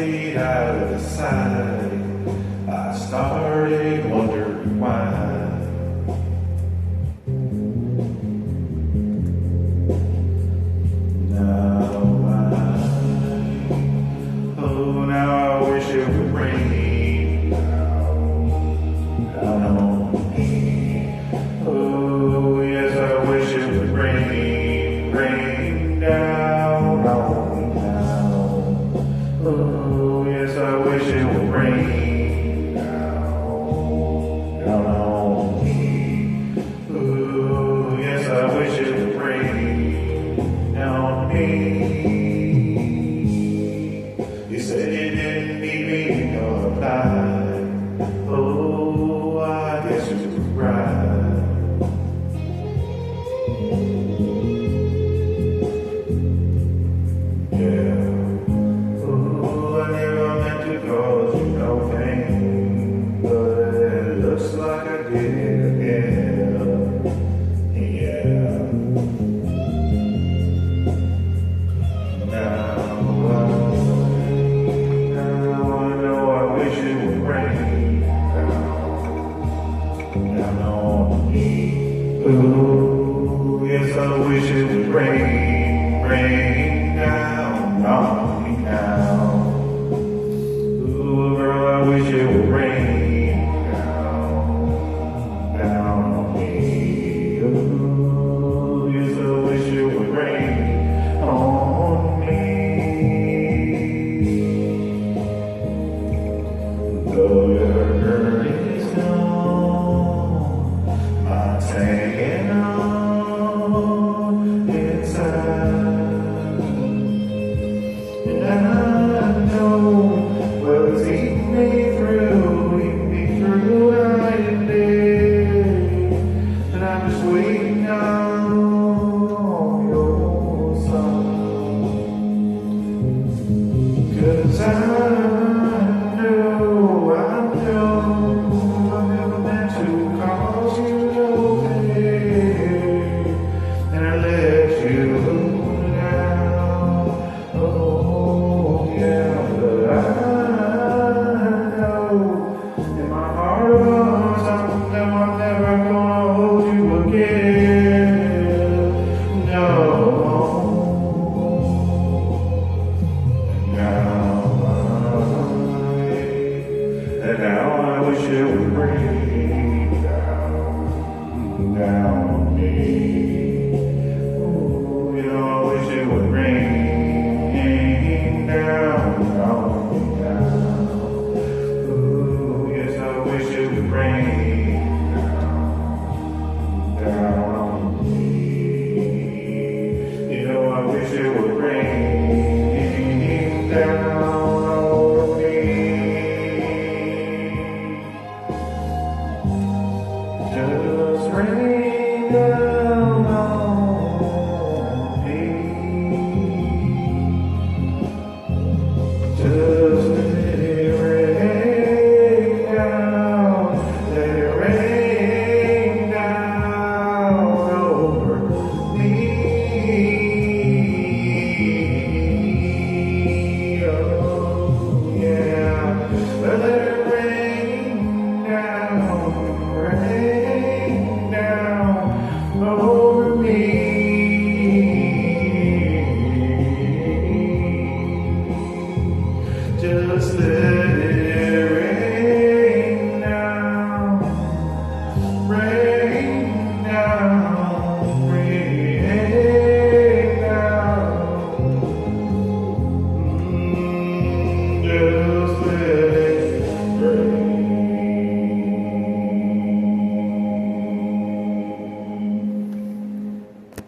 fade out of the sight, I started wondering why. Now I wish it would rain down on me. Oh, yes, I wish it would rain down on me now. Oh, yes, I wish it would rain down on me. Oh, yes, I wish it would rain down on me. You said you didn't need me in your life. Oh, I guess you were right. Yeah. Oh, I never meant to cause you no pain, but it looks like I did again. Yeah. Ooh, yes, I wish it would rain down on me now. Ooh, girl, I wish it would rain down on me. Ooh, yes, I wish it would rain on me. Though your girl is gone, I'm hanging on inside, and I know, well, it's eating me through night and day, and I'm just waiting on your song, 'cause I know I never meant to cause you no pain, and I let you down. Oh yeah, but I know in my heart of hearts I know I'm never gonna hold you again. No. And now I wish it would rain.